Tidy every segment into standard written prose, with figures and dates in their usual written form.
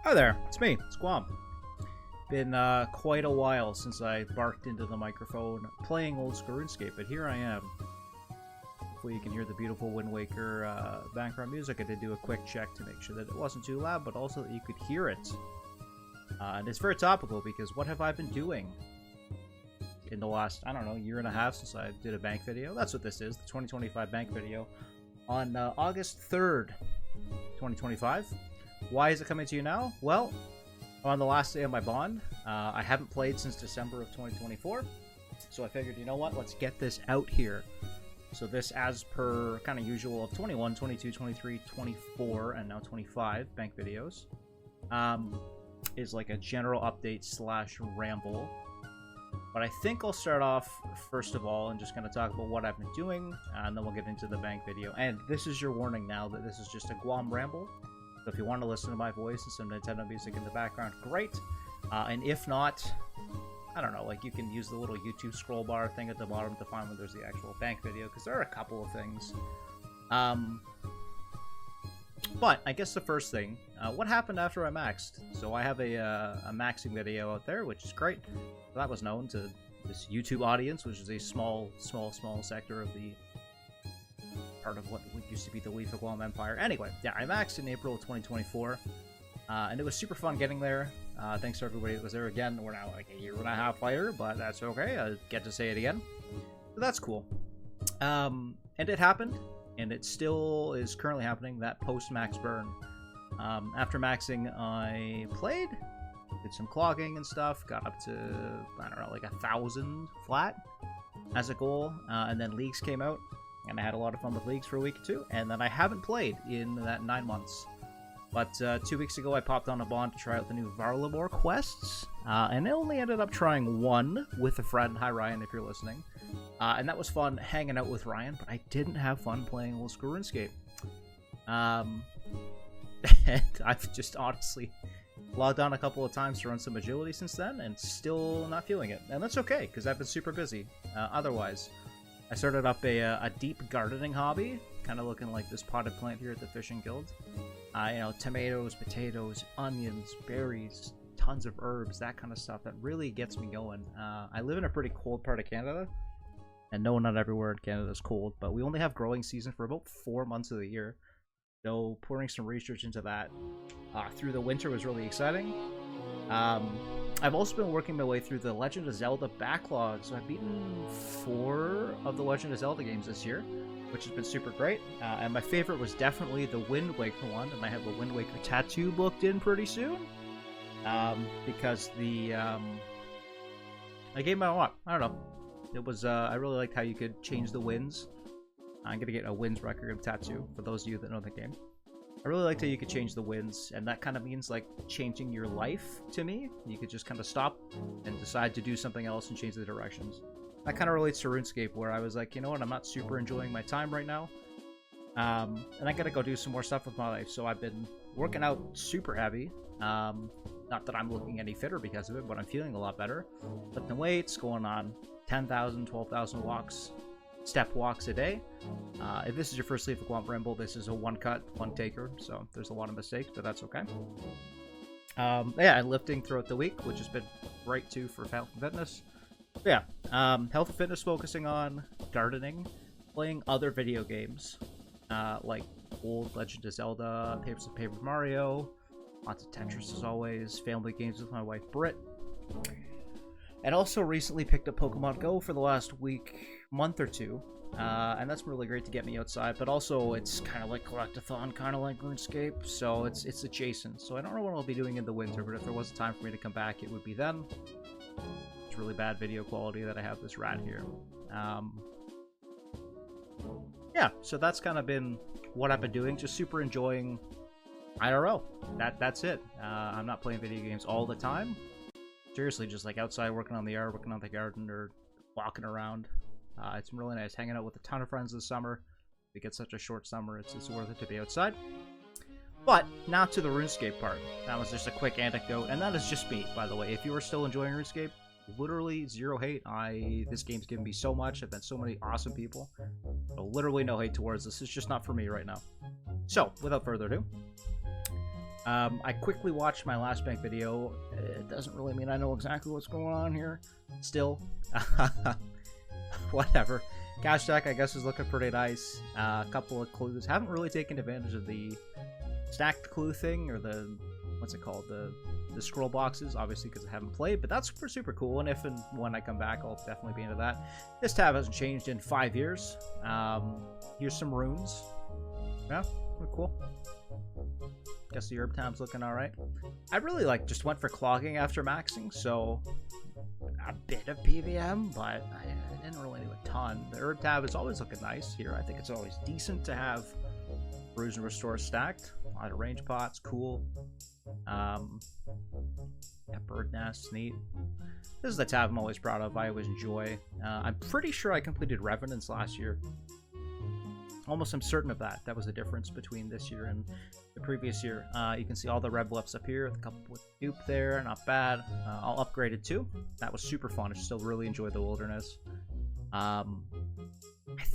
Hi there, it's me, it's Guam. Been quite a while since I barked into the microphone playing old school RuneScape, but here I am. Hopefully you can hear the beautiful Wind Waker background music. I did do a quick check to make sure that it wasn't too loud, but also that you could hear it. And it's very topical because what have I been doing in the last, I don't know, year and a half since I did a bank video? That's what this is, the 2025 bank video on August 3rd, 2025. Why is it coming to you now? Well, on the last day of my bond, I haven't played since December of 2024, so I figured, you know what, let's get this out here. So this, as per kind of usual of 21, 22, 23, 24, and now 25 bank videos, is like a general update slash ramble. But I think I'll start off, first of all, and just kind of talk about what I've been doing, and then we'll get into the bank video. And this is your warning now that this is just a Guam ramble. So if you want to listen to my voice and some Nintendo music in the background, great. And if not, I don't know, like you can use the little YouTube scroll bar thing at the bottom to find when there's the actual bank video, because there are a couple of things. But I guess the first thing, what happened after I maxed? So I have a maxing video out there, which is great. That was known to this YouTube audience, which is a small sector of the part of what used to be the Leaf of Guam Empire. Anyway, yeah, I maxed in April of 2024, and it was super fun getting there. Thanks to everybody that was there again. We're now like a year and a half later, but that's okay. I get to say it again. So that's cool. And it happened, and it still is currently happening, that post-max burn. After maxing, I played, did some clogging and stuff, got up to, I don't know, like 1,000 flat as a goal, and then leagues came out. And I had a lot of fun with leagues for a week or two, and then I haven't played in that 9 months. But 2 weeks ago, I popped on a bond to try out the new Varlamore quests, and I only ended up trying one with a friend. Hi, Ryan, if you're listening. And that was fun hanging out with Ryan, but I didn't have fun playing old school RuneScape. And I've just honestly logged on a couple of times to run some agility since then, and still not feeling it. And that's okay, because I've been super busy otherwise. I started up a deep gardening hobby, kind of looking like this potted plant here at the Fishing Guild. You know, tomatoes, potatoes, onions, berries, tons of herbs, that kind of stuff that really gets me going. I live in a pretty cold part of Canada, and no, not everywhere in Canada is cold, but we only have growing season for about 4 months of the year. So pouring some research into that through the winter was really exciting. I've also been working my way through the Legend of Zelda backlog, so I've beaten 4 of the Legend of Zelda games this year, which has been super great. And my favorite was definitely the Wind Waker one, and I have the Wind Waker tattoo booked in pretty soon. Because the game meant a lot. I don't know. It was I really liked how you could change the winds. I'm gonna get a winds record tattoo for those of you that know the game. I really liked how you could change the winds, and that kind of means like changing your life to me. You could just kind of stop and decide to do something else and change the directions. That kind of relates to RuneScape, where I was like, you know what, I'm not super enjoying my time right now. And I gotta go do some more stuff with my life, so I've been working out super heavy. Not that I'm looking any fitter because of it, but I'm feeling a lot better. Lifting weights, going on 10,000, 12,000 walks. Step walks a day. If this is your first Leaf of Guam Ramble, this is a one-cut, one-taker, so there's a lot of mistakes, but that's okay. Yeah, and lifting throughout the week, which has been great too for health and fitness. Yeah, health and fitness focusing on gardening, playing other video games, like old Legend of Zelda, Paper Mario, lots of Tetris as always, family games with my wife Britt. And also recently picked up Pokemon Go for the last month or two, and that's really great to get me outside, but also it's kind of like Collectathon, kind of like RuneScape, so it's adjacent. So I don't know what I'll be doing in the winter, but if there was a time for me to come back, it would be then. It's really bad video quality that I have this rat here. Yeah, so that's kind of been what I've been doing, just super enjoying IRL. That's it. I'm not playing video games all the time. Seriously, just like outside working on the yard, working on the garden, or walking around. It's really nice hanging out with a ton of friends this summer. We get such a short summer, it's worth it to be outside. But now to the RuneScape part. That was just a quick anecdote, and that is just me, by the way. If you are still enjoying RuneScape, literally zero hate. This game's given me so much. I've met so many awesome people. So literally no hate towards this. It's just not for me right now. So, without further ado, I quickly watched my last bank video. It doesn't really mean I know exactly what's going on here. Still. Whatever. Cash deck, I guess, is looking pretty nice. A couple of clues. Haven't really taken advantage of the stacked clue thing, or the, what's it called? The scroll boxes, obviously, because I haven't played, but that's super cool, and if and when I come back, I'll definitely be into that. This tab hasn't changed in 5 years. Here's some runes. Yeah, they're cool. Guess the herb tab's looking alright. I really, just went for clogging after maxing, so a bit of PVM, but I didn't really do a ton. The herb tab is always looking nice here. I think it's always decent to have Bruise and Restore stacked. A lot of range pots, cool. Yeah, bird nest, neat. This is the tab I'm always proud of. I always enjoy. I'm pretty sure I completed Revenants last year. Almost I'm certain of that. That was the difference between this year and the previous year. You can see all the red buffs up here. A couple with dupe there, not bad. All upgraded too. That was super fun. I still really enjoyed the wilderness. I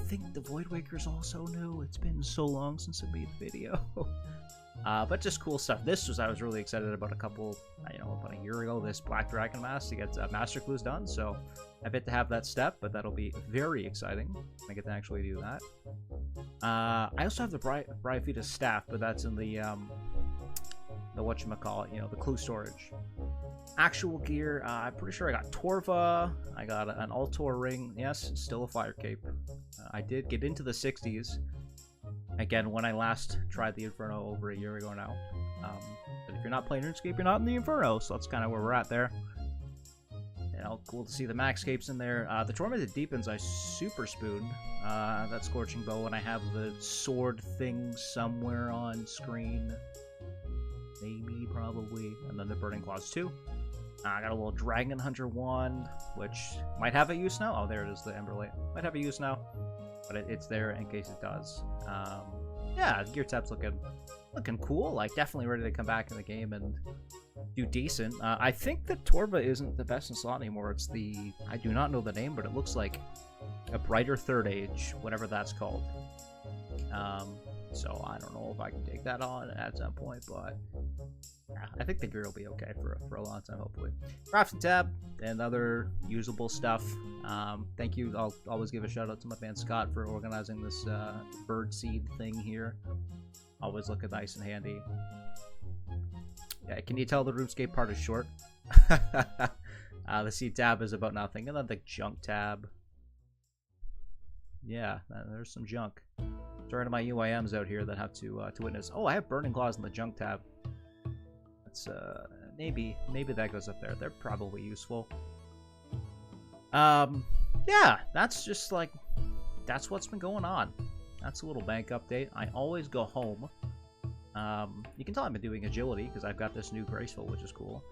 think the Void Waker's also new. It's been so long since I made the video. But just cool stuff. I was really excited about about a year ago, this Black Dragon Mask to get Master Clues done. So I bet to have that step, but that'll be very exciting when I get to actually do that. I also have the Bryophyta staff, but that's in the whatchamacallit, the clue storage. Actual gear, I'm pretty sure I got Torva, I got an Altor ring, yes, still a fire cape. I did get into the 60s, again, when I last tried the Inferno over a year ago now. But if you're not playing RuneScape, you're not in the Inferno, so that's kind of where we're at there. Cool to see the max capes in there. The Tormented Deepens I super spooned. That Scorching Bow, and I have the sword thing somewhere on screen. Maybe, probably. And then the Burning Claws too. I got a little Dragon Hunter wand, which might have a use now. Oh, there it is, the Emberlight. Might have a use now, but it's there in case it does. Yeah, the gear tab's looking cool. Definitely ready to come back in the game and do decent. I think the Torva isn't the best in slot anymore. It's I do not know the name, but it looks like a Brighter Third Age, whatever that's called. So I don't know if I can take that on at some point, but yeah, I think the gear will be okay for a long time, hopefully. Crafting tab and other usable stuff. Thank you. I'll always give a shout out to my man Scott for organizing this bird seed thing here. Always looking nice and handy. Yeah, can you tell the RuneScape part is short? The seed tab is about nothing, and then the junk tab. Yeah, there's some junk. Sorry to my UIMs out here that have to witness. Oh, I have Burning Claws in the junk tab. That's maybe that goes up there. They're probably useful. Yeah, that's just that's what's been going on. That's a little bank update. I always go home. You can tell I've been doing agility because I've got this new Graceful, which is cool.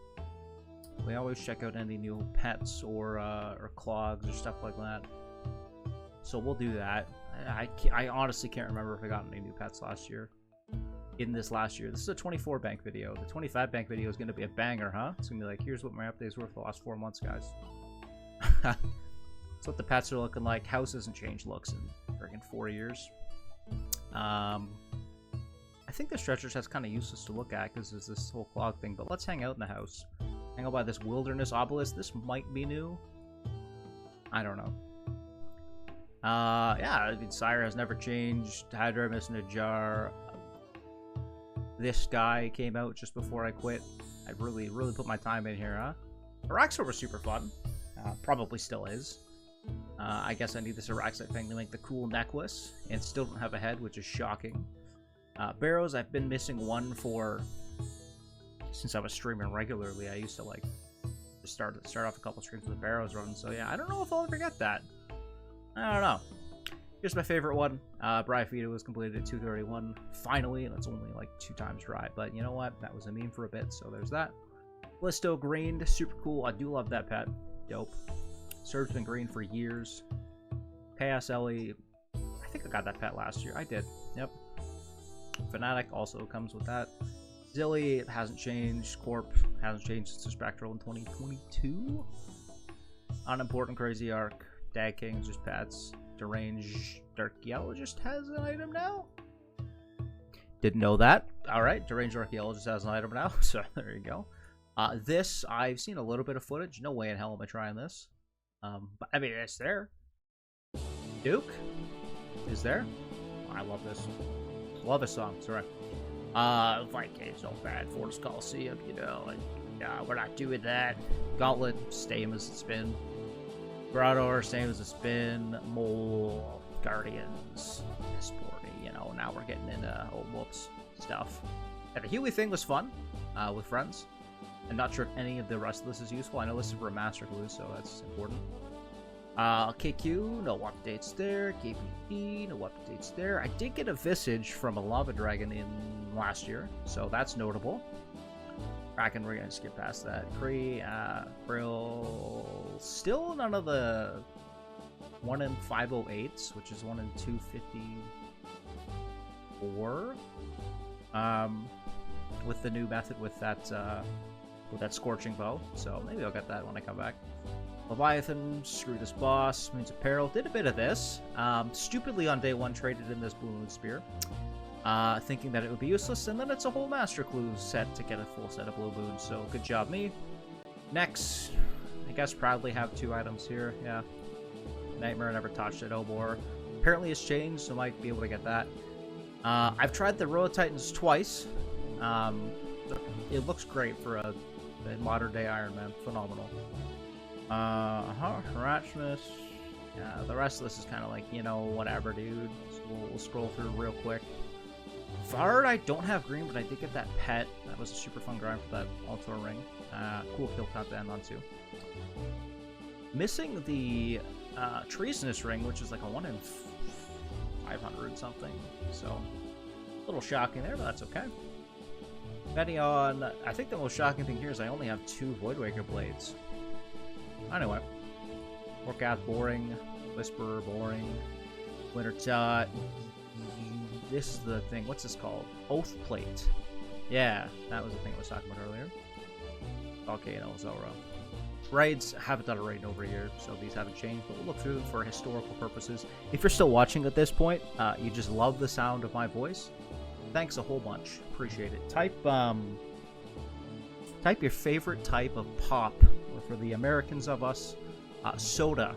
We always check out any new pets or clogs or stuff like that. So we'll do that. I honestly can't remember if I got any new pets last year. In this last year. This is a 24 bank video. The 25 bank video is going to be a banger, huh? It's going to be here's what my updates were for the last 4 months, guys. That's what the pets are looking like. House hasn't changed looks in friggin' 4 years. I think the stretchers has kind of useless to look at because there's this whole clog thing, but let's hang out in the house. Hang out by this wilderness obelisk. This might be new. I don't know. Yeah, Sire has never changed. Hydra missing a jar. This guy came out just before I quit. I really put my time in here, huh? Araxor was super fun. Probably still is. I guess I need this Araxite thing to make the cool necklace, and still don't have a head, which is shocking. Barrows, I've been missing one since I was streaming regularly. I used to just start off a couple streams with Barrows running, so yeah, I don't know if I'll ever get that. I don't know. Here's my favorite one. Bryophyta was completed at 231 finally, and it's only 2 times dry. But you know what? That was a meme for a bit, so there's that. Listo greened, super cool. I do love that pet. Dope. Surge's been green for years. Chaos Ellie, I think I got that pet last year. I did. Yep. Fnatic also comes with that. Zilly hasn't changed. Corp hasn't changed since the Spectral in 2022. Unimportant Crazy Arc. Dag King, just pets. Deranged Archaeologist has an item now. Didn't know that. All right, Deranged Archaeologist has an item now, so there you go. This, I've seen a little bit of footage. No way in hell am I trying this. But I mean, it's there. Duke is there. Oh, I love this. Love this song. Sorry. Vikings, no bad. Fortress Coliseum, you know. And, we're not doing that. Gauntlet, same as it's been. Grottor, same as it's been. Mole, Guardians, Sporty, you know. Now we're getting into, oh, whoops, stuff. And the Huey thing was fun with friends. I'm not sure if any of the rest of this is useful. I know this is for a Master Glue, so that's important. KQ, no updates there. KPP, no updates there. I did get a Visage from a Lava Dragon in last year, so that's notable. Kraken, we're gonna skip past that. Kree, Krill, still none of the 1 in 508s, which is 1 in 254. With the new method with that Scorching Bow, so maybe I'll get that when I come back. Leviathan, screw this boss. Moon's Apparel, did a bit of this. Stupidly on day 1 traded in this Blue Moon Spear, thinking that it would be useless, and then it's a whole Master Clue set to get a full set of Blue Moons, so good job me. Next, I guess proudly have 2 items here, yeah. Nightmare, never touched it, Obor. Apparently it's changed, so might be able to get that. I've tried the Road Titans twice. It looks great for a modern day Iron Man, phenomenal. Harachmus. Yeah, the rest of this is kind of like, you know, whatever, dude. So we'll scroll through real quick. Vard, I don't have green, but I did get that pet. That was a super fun grind for that Altor ring. Cool kill count to end on too. Missing the Treasonous ring, which is like a 1 in 500 something. So, a little shocking there, but that's okay. Depending on, I think the most shocking thing here is I only have 2 Voidwaker blades. Anyway, Orcath, boring. Whisperer, boring. Winter Tot. This is the thing. What's this called? Oath Plate. Yeah, that was the thing I was talking about earlier. Volcano, Zoro. Raids, haven't done a raid in over a year, so these haven't changed, but we'll look through them for historical purposes. If you're still watching at this point, you just love the sound of my voice, thanks a whole bunch. Appreciate it. Type your favorite type of pop, or for the Americans of us, soda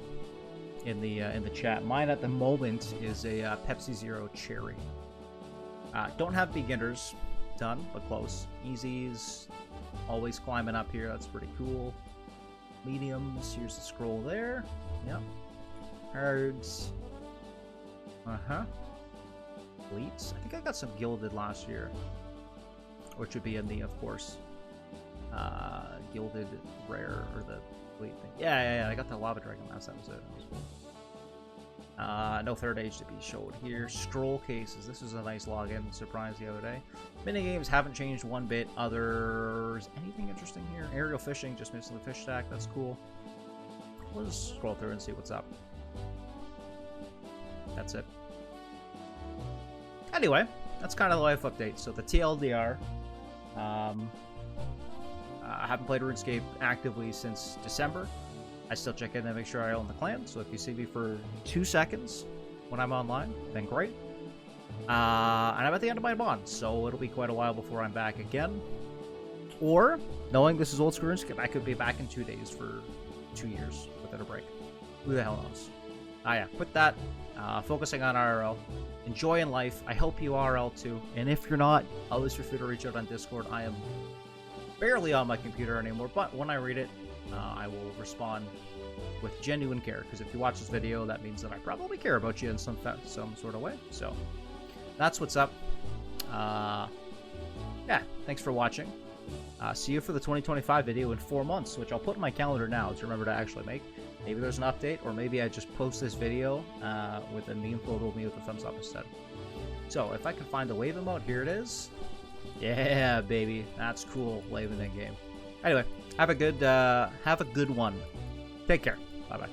in the chat. Mine at the moment is a Pepsi Zero Cherry. Don't have beginners done, but close. Easies, always climbing up here. That's pretty cool. Mediums, here's the scroll there. Yep. Herds. Fleets. I think I got some gilded last year, which would be in the, of course, gilded rare, or the fleet thing. Yeah, I got the Lava Dragon last time, so that was cool. No third age to be showed here. Scroll cases. This was a nice login surprise the other day. Minigames haven't changed one bit. Others. Anything interesting here? Aerial fishing, just missing the fish stack. That's cool. We'll just scroll through and see what's up. That's it. Anyway, that's kind of the life update. So the TLDR. I haven't played RuneScape actively since December. I still check in and make sure I own the clan, so if you see me for 2 seconds when I'm online, then great. And I'm at the end of my bond, so it'll be quite a while before I'm back again. Or, knowing this is old school RuneScape, I could be back in 2 days for 2 years without a break. Who the hell knows? Yeah, quit that. Focusing on IRL. Enjoying life. I hope you are too. And if you're not, always feel free to reach out on Discord. I am barely on my computer anymore, but when I read it, I will respond with genuine care, because if you watch this video, that means that I probably care about you in some sort of way. So that's what's up. Yeah, thanks for watching. See you for the 2025 video in 4 months, which I'll put in my calendar now to remember to actually make. Maybe there's an update, or maybe I just post this video with a meme photo of me with a thumbs up instead. So if I can find the wave emote, here it is. Yeah, baby, that's cool. Waving in game. Anyway, have a good one. Take care. Bye bye.